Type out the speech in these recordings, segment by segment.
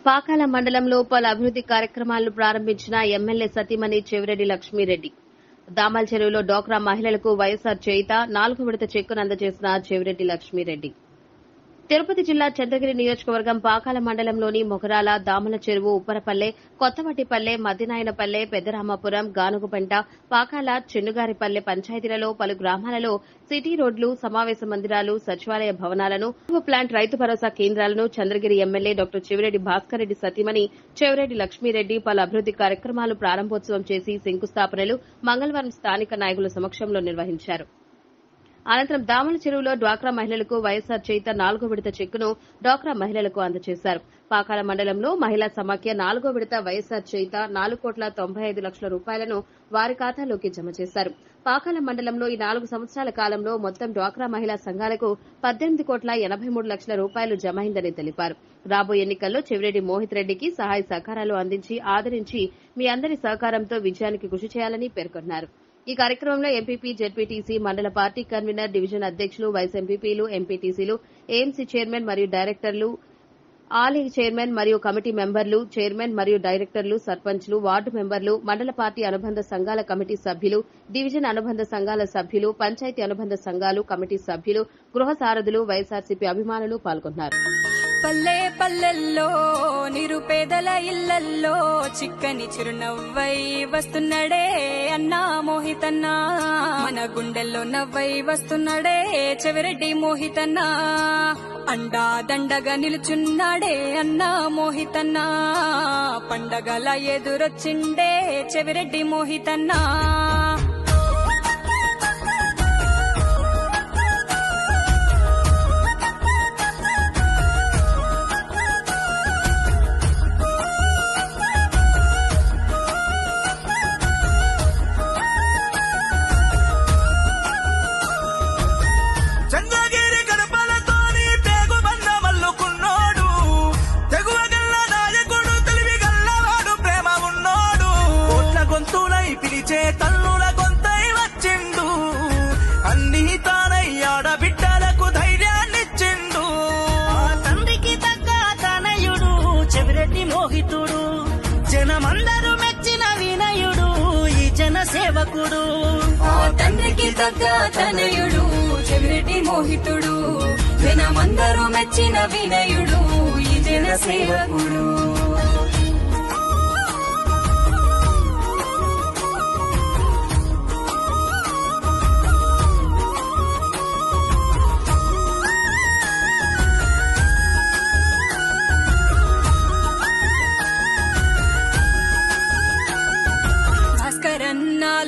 పాకాల మండలంలో పలు అభివృద్ది కార్యక్రమాలను ప్రారంభించిన ఎమ్మెల్యే సతీమణి చెవిరెడ్డి లక్ష్మీరెడ్డి. దామల్ చెరువులో డోక్రా మహిళలకు వైఎస్సార్ చేయుత 4వ విడత చెక్కును అందజేసిన చెవిరెడ్డి లక్ష్మీరెడ్డి. తిరుపతి జిల్లా చంద్రగిరి నియోజకవర్గం పాకాల మండలంలోని మొగరాల, దామల చెరువు, ఉప్పరపల్లె, కొత్తవటిపల్లె, మద్దినాయనపల్లె, పెద్దరామాపురం, గానుగుపెంట, పాకాల, చెన్నుగారిపల్లె పంచాయతీలలో పలు గ్రామాలలో సిటీ రోడ్లు, సమావేశ మందిరాలు, సచివాలయ భవనాలను, ప్లాంట్, రైతు భరోసా కేంద్రాలను చంద్రగిరి ఎమ్మెల్యే డాక్టర్ చెవిరెడ్డి భాస్కర్ రెడ్డి సతీమణి చెవిరెడ్డి లక్ష్మీరెడ్డి పలు అభివృద్ది కార్యక్రమాలు ప్రారంభోత్సవం చేసి శంకుస్థాపనలు మంగళవారం స్థానిక నాయకుల సమక్షంలో నిర్వహించారు. అనంతరం దామల చెరువులో డ్వాక్రా మహిళలకు వైఎస్సార్ చేయుత 4వ విడత చెక్కును డ్వాక్రా మహిళలకు అందజేశారు. పాకాల మండలంలో మహిళా సమాఖ్య 4వ విడత వైఎస్సార్ చేయుత 4,95,00,000 రూపాయలను వారి ఖాతాలోకి జమ చేశారు. పాకాల మండలంలో ఈ 4 సంవత్సరాల కాలంలో మొత్తం డ్వాక్రా మహిళా సంఘాలకు 18,83,00,000 రూపాయలు జమైందని తెలిపారు. రాబోయే ఎన్నికల్లో చెవిరెడ్డి మోహిత్ రెడ్డికి సహాయ సహకారాలు అందించి ఆదరించి మీ అందరి సహకారంతో విజయానికి కృషి చేయాలని పేర్కొన్నారు. ఈ కార్యక్రమంలో ఎంపీపీ, జెడ్పీటీసీ, మండల పార్టీ కన్వీనర్, డివిజన్ అధ్యక్షులు, వైస్ ఎంపీపీలు, ఎంపీటీసీలు, ఏఎంసీ చైర్మన్ మరియు డైరెక్టర్లు, ఆలీ చైర్మన్ మరియు కమిటీ మెంబర్లు, చైర్మన్ మరియు డైరెక్టర్లు, సర్పంచ్లు, వార్డు మెంబర్లు, మండల పార్టీ అనుబంధ సంఘాల కమిటీ సభ్యులు, డివిజన్ అనుబంధ సంఘాల సభ్యులు, పంచాయతీ అనుబంధ సంఘాలు కమిటీ సభ్యులు, గృహ సారథులు, వైఎస్సార్సీపీ అభిమానులు పాల్గొన్నారు. పల్లె పల్లెల్లో నిరుపేదల ఇళ్లల్లో చిక్కని చిరునవ్వై వస్తున్నాడే అన్నా మోహితన్నా, మన గుండెల్లో నవ్వై వస్తున్నాడే చెవిరెడ్డి మోహితన్నా, అండా దండగా నిలుచున్నాడే అన్నా మోహితన్నా, పండగల ఎదురొచ్చిండే చెవిరెడ్డి మోహితన్నా. తల్లుల గొంతై వచ్చిండు, అన్ని తానయ్యాడ బిడ్డలకు ధైర్యాన్నిచ్చిండు. తండ్రికి తగ్గ తనయుడు చెవిరెడ్డి మోహితుడు, జనమందరూ మెచ్చిన వినయుడు ఈ జన సేవకుడు. తండ్రికి తగ్గ తనయుడు చెవిరెడ్డి మోహితుడు, జనమందరూ మెచ్చిన వినయుడు ఈ జన సేవకుడు.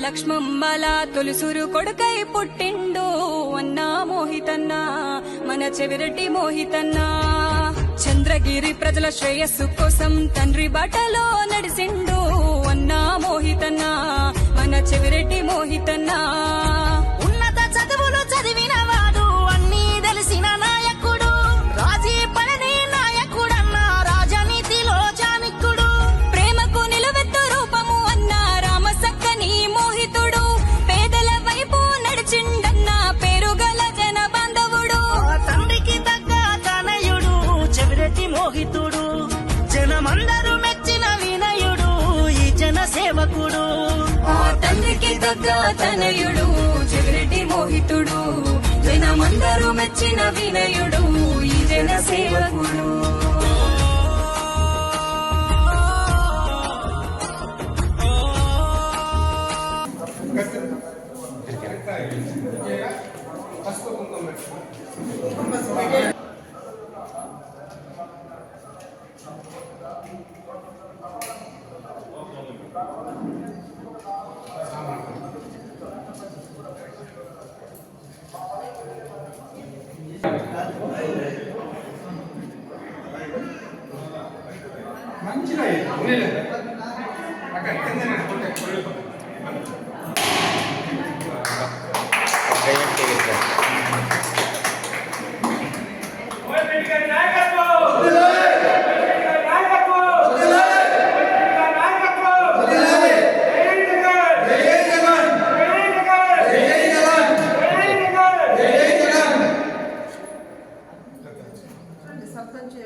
లక్ష్మమ్మల తొలుసురు కొడుకై పుట్టిండు అన్నా మోహితన్నా, మన చెవిరెడ్డి మోహితన్నా. చంద్రగిరి ప్రజల శ్రేయస్సు కోసం తండ్రి బాటలో నడిసిండు అన్నా మోహితన్నా, మన చెవిరెడ్డి మోహితన్నా. ఉన్నత చదువులు చదివినవాడు, అన్నీ తెలిసిన నాయకుడు, రాజీ పడని నాయకుడన్న రాజనీతిలో చాణిక్యుడు, ప్రేమకు నిలువెత్తు రూపము అన్న రామసక్కని మోహితుడు, పేదల వైపు నడిచిండన్న పేరుగల జన బాంధవుడు. తండ్రికి తగ్గ తనయుడు చెవిరెడ్డి మోహితుడు, జనమందరూ మెచ్చిన వినయుడు ఈ జన సేవకుడు. తండ్రికి తగ్గ తనయుడు చెవిరెడ్డి మోహితుడు, జనమందరూ మెచ్చిన వినయుడు ఈ జన సేవకుడు. మంచిగా సర్పంచ్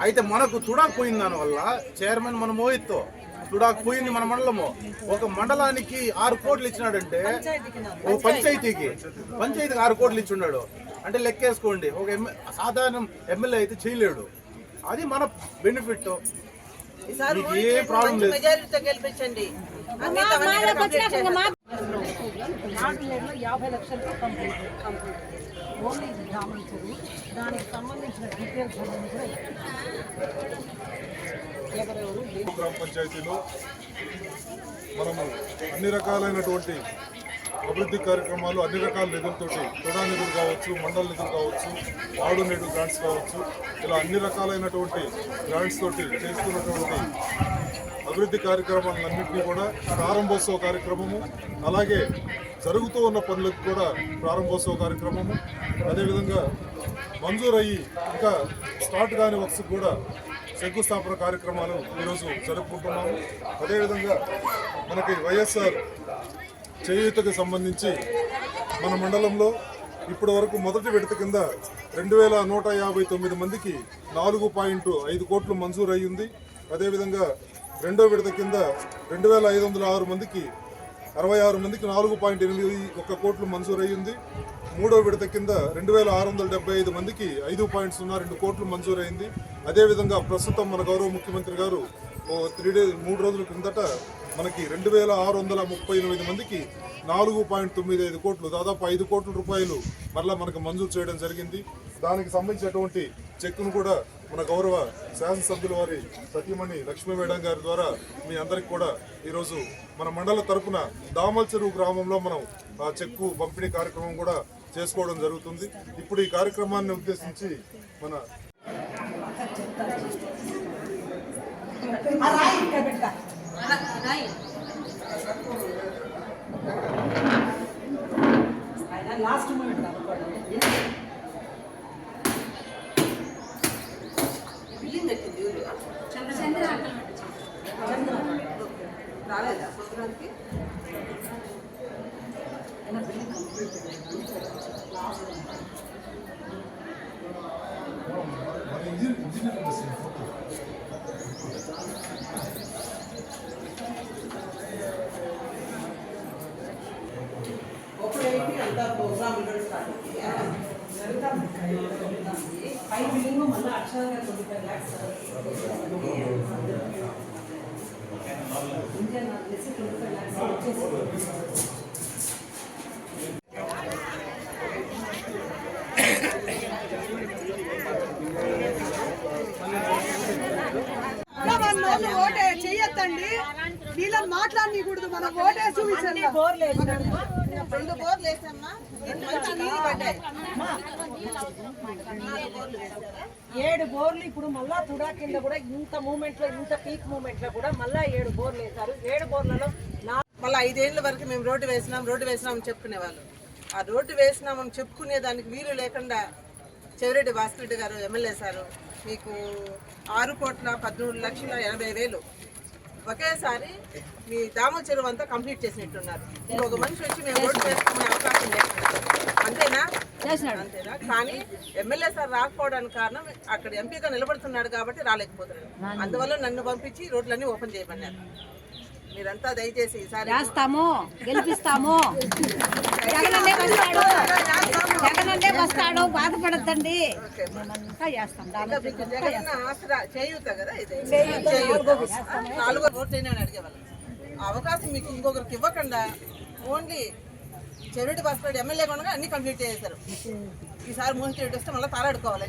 అయితే మనకు తుడాకు పోయిన దానివల్ల చైర్మన్ మన మోహిత్తో తుడాకు పోయింది మన మండలము. ఒక మండలానికి 6 కోట్లు ఇచ్చినాడంటే ఒక పంచాయతీకి 6 కోట్లు ఇచ్చున్నాడు అంటే లెక్కేసుకోండి. ఒక సాధారణ ఎమ్మెల్యే అయితే చేయలేడు. అది మన బెనిఫిట్. మీకు ఏ ప్రాబ్లం లేదు. గెలిపించండి. 50 లక్షలతో కంప్లీట్ ఓన్లీ గ్రామం చెరువు. దానికి సంబంధించిన డీటెయిల్స్ అన్నీ కూడా ఎవరెవరు గ్రామ పంచాయతీలో మనము అన్ని రకాలైనటువంటి అభివృద్ధి కార్యక్రమాలు అన్ని రకాల నిధులతోటి తుడా నిధులు కావచ్చు, మండల నిధులు కావచ్చు, వార్డు నిధులు గ్రాంట్స్ కావచ్చు, ఇలా అన్ని రకాలైనటువంటి గ్రాంట్స్ తోటి చేస్తున్నటువంటి అభివృద్ధి కార్యక్రమాలన్నింటినీ కూడా ప్రారంభోత్సవ కార్యక్రమము, అలాగే జరుగుతూ ఉన్న పనులకు కూడా ప్రారంభోత్సవ కార్యక్రమము, అదేవిధంగా మంజూరయ్యి ఇంకా స్టార్ట్ కాని వర్క్స్ కూడా శంకుస్థాపన కార్యక్రమాలు ఈరోజు జరుపుకుంటున్నాము. అదేవిధంగా మనకి వైఎస్ఆర్ చేయూతకు సంబంధించి మన మండలంలో ఇప్పటి వరకు మొదటి విడత కింద 2159 మందికి 4.5 కోట్లు మంజూరు అయ్యింది. అదేవిధంగా రెండో విడత కింద 2506 మందికి 66 మందికి 4.81 కోట్లు మంజూరు అయ్యింది. మూడో విడత కింద 2675 మందికి 5.02 కోట్లు మంజూరు అయింది. అదేవిధంగా ప్రస్తుతం మన గౌరవ ముఖ్యమంత్రి గారు 3 రోజుల క్రిందట మనకి 2638 మందికి 4.95 కోట్లు, దాదాపు 5 కోట్ల రూపాయలు మరలా మనకు మంజూరు చేయడం జరిగింది. దానికి సంబంధించినటువంటి చెక్కును కూడా మన గౌరవ శాసనసభ్యుల వారి సతీమణి లక్ష్మీ మేడం గారి ద్వారా మీ అందరికి కూడా ఈరోజు మన మండల తరపున దామల్ చెరువు గ్రామంలో మనం ఆ చెక్కు పంపిణీ కార్యక్రమం కూడా చేసుకోవడం జరుగుతుంది. ఇప్పుడు ఈ కార్యక్రమాన్ని ఉద్దేశించి మన లాస్ట్ మూమెంట్ రాలేదా సంవత్సరానికి? అంతా ప్రోగ్రామ్ స్టార్ట్ పై బిల్డింగ్ మళ్ళీ అక్షరంగా 25 lakhs ఇండియన్ 25 lakhs వచ్చేసి ఓటే చెయ్యొద్దండి. వీళ్ళని మాట్లాడకూడదు. మనం ఓటే చూపించండి. 2 బోర్లు వేసామ్మా. 7 బోర్లు ఇప్పుడు మళ్ళా తుడా కింద కూడా ఇంత మూమెంట్ లో, ఇంత పీక్ మూమెంట్ లో కూడా మళ్ళా 7 బోర్లు వేశారు. 7 బోర్లలో మళ్ళీ 5 ఏళ్ల వరకు మేము రోడ్డు వేసినామని చెప్పుకునేవాళ్ళు. ఆ రోడ్డు వేసినామని చెప్పుకునే దానికి వీలు లేకుండా చెవిరెడ్డి భాస్కర్ రెడ్డి గారు ఎమ్మెల్యే సారు మీకు 6,13,80,000 ఒకేసారి మీ దామల్ చెరువు అంతా కంప్లీట్ చేసినట్టున్నారు. ఇంకొక మనిషి వచ్చి మేము రోడ్డు వేసుకునే అవకాశం లేదు. అంతేనా? కానీ ఎమ్మెల్యే సార్ రాకపోవడానికి కారణం అక్కడ ఎంపీగా నిలబడుతున్నాడు కాబట్టి రాలేకపోతున్నాడు. అందువల్ల నన్ను పంపించి రోడ్లన్నీ ఓపెన్ చేయమన్నారు. మీరంతా దయచేసి ఈసారి చేస్తాము, గెలిపిస్తాము. జగనన్నే వస్తాడు, బాధపడద్దండి. జగన్ ఆసరా చేయూత కదా, ఇది 4 ఓట్లైనా అడిగేవాళ్ళు. అవకాశం మీకు ఇంకొకరికి ఇవ్వకుండా ఓన్లీ చెవిరెడ్డి భాస్కర్ రెడ్డి ఎమ్మెల్యే కూడా అన్ని కంప్లీట్ చేశారు. ఈసారి మోహన్ రెడ్డి వస్తే మళ్ళీ తారాడుకోవాలి.